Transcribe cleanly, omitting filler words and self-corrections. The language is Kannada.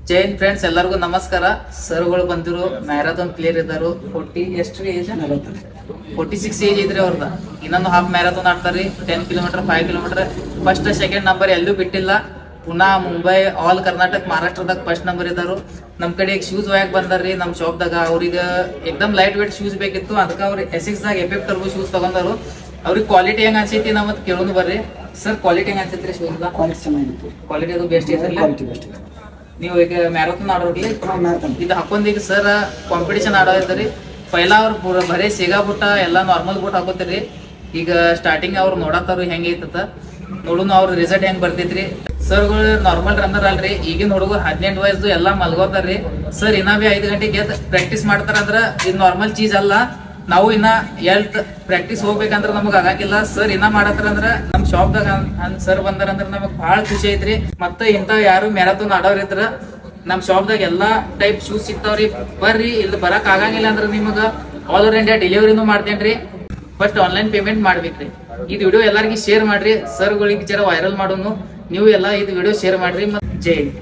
ಜೈ ಹಿಂದ್ ಫ್ರೆಂಡ್ಸ್, ಎಲ್ಲರಿಗೂ ನಮಸ್ಕಾರ. ಸರ್ಗಳು ಬಂದಿರು, ಮ್ಯಾರಥಾನ್ ಪ್ಲೇಯರ್ ಇದ್ದಾರು. 40 ಎಷ್ಟು ಏಜ್? 46 ಏಜ್ ಇದ್ರಿ ಅವ್ರದ. ಇನ್ನೊಂದು ಹಾಫ್ ಮ್ಯಾರಥಾನ್ ಆಡ್ತಾರ್ರಿ, 10 kilometre 5 kilometre. First second number ಎಲ್ಲೂ ಬಿಟ್ಟಿಲ್ಲ. ಪುನಾ, ಮುಂಬೈ, ಆಲ್ ಕರ್ನಾಟಕ, ಮಹಾರಾಷ್ಟ್ರದಾಗ ಫಸ್ಟ್ ನಂಬರ್ ಇದ್ದಾರು. ನಮ್ಮ ಕಡೆ ಶೂಸ್ ಒಯ್ಯಾಕ ಬಂದಾರ್ರಿ ನಮ್ಮ ಶಾಪ್ದಾಗ. ಅವ್ರಿಗೆ ಎಕ್ದಮ್ ಲೈಟ್ ವೇಟ್ ಶೂಸ್ ಬೇಕಿತ್ತು, ಅದಕ್ಕೆ ಅವ್ರು ಎಸಿಕ್ಸ್ದಾಗ ಎಫೆಕ್ಟ್ ಟರ್ಬೋ ಶೂಸ್ ತಗೊಂಡಾರು. ಅವ್ರಿಗೆ ಕ್ವಾಲಿಟಿ ಹೆಂಗ್ ಅನ್ಸೈತಿ ನಾವು ಮತ್ತೆ ಕೇಳೋದು ಬರ್ರಿ. ಸರ್, ಕ್ವಾಲಿಟಿ ಹೆಂಗ್ ಅನ್ಸೈತ್ರಿ ಶೂಸ್? ಕ್ವಾಲಿಟಿ ಚೆನ್ನಾಗಿತ್ತು. ಕ್ವಾಲಿಟಿ ಅದು ಬೆಸ್ಟ್ ಐತ್ರಿ. Quality best. ನೀವು ಈಗ ಮ್ಯಾರಥಾನ್ ಆಡೋರ್ಲಿ ಇದು ಹಾಕೊಂಡ್ ಈಗ ಸರ್ ಕಾಂಪಿಟೇಷನ್ ಆಡೋದ್ರಿ. ಪೈಲಾ ಅವ್ರು ಬರೀ ಸೇಗಾ ಬುಟ್ಟ ಎಲ್ಲ ನಾರ್ಮಲ್ ಬುಟ್ ಹಾಕೋತೀರಿ. ಈಗ ಸ್ಟಾರ್ಟಿಂಗ್ ಅವ್ರು ನೋಡತ್ತಾರು ಹೆಂಗ್ ಐತತ ನೋಡುನು, ಅವ್ರ ರಿಸಲ್ಟ್ ಹೆಂಗ್ ಬರ್ತೈತ್ರಿ. ಸರ್ಗಳು ನಾರ್ಮಲ್ ರನ್ನರ್ ಅಲ್ರಿ. ಈಗಿನ ಹುಡುಗರು 18 ವಯಸ್ಸು ಎಲ್ಲಾ ಮಲ್ಗೋತಾರ್ರಿ. ಸರ್ ಇನ್ನ ಬಿ 5 ಗಂಟೆಗೆ ಎದ್ದು ಪ್ರಾಕ್ಟೀಸ್ ಮಾಡ್ತಾರಂದ್ರ ಇದು ನಾರ್ಮಲ್ ಚೀಸ್ ಅಲ್ಲ. ನಾವು ಇನ್ನ ಪ್ರಾಕ್ಟೀಸ್ ಹೋಗ್ಬೇಕಂದ್ರ ನಮಗ್ ಆಗಂಗಿಲ್ಲ. ಸರ್ ಇನ್ನ ಮಾಡತ್ತಾರಂದ್ರ ನಮ್ ಶಾಪ್ದಾಗ ಸರ್ ಬಂದಾರಂದ್ರ ನಮಗ್ ಬಹಳ ಖುಷಿ ಐತ್ರಿ. ಮತ್ತೆ ಇಂತ ಯಾರು ಮ್ಯಾರಥಾನ್ ಆಡೋರ್ ಇದ್ರ ನಮ್ ಶಾಪ್ದಾಗ ಎಲ್ಲಾ ಟೈಪ್ ಶೂಸ್ ಸಿಗ್ತಾವ್ರಿ. ಬರ್ರಿ, ಇಲ್ಲಿ ಬರಕ್ ಆಗಂಗಿಲ್ಲ ಅಂದ್ರ ನಿಮಗ ಆಲ್ ಓವರ್ ಇಂಡಿಯಾ ಡೆಲಿವರಿನೂ ಮಾಡ್ತೇನ್ರಿ. ಫಸ್ಟ್ ಆನ್ಲೈನ್ ಪೇಮೆಂಟ್ ಮಾಡ್ಬೇಕ್ರಿ. ಇದು ವಿಡಿಯೋ ಎಲ್ಲರಿಗೂ ಶೇರ್ ಮಾಡ್ರಿ. ಸರ್ಗಳಿಗೆ ಜರ ವೈರಲ್ ಮಾಡೋನು. ನೀವು ಎಲ್ಲ ಇದು ವಿಡಿಯೋ ಶೇರ್ ಮಾಡ್ರಿ. ಮತ್ತೆ ಜೈ ಹಿಂದ್.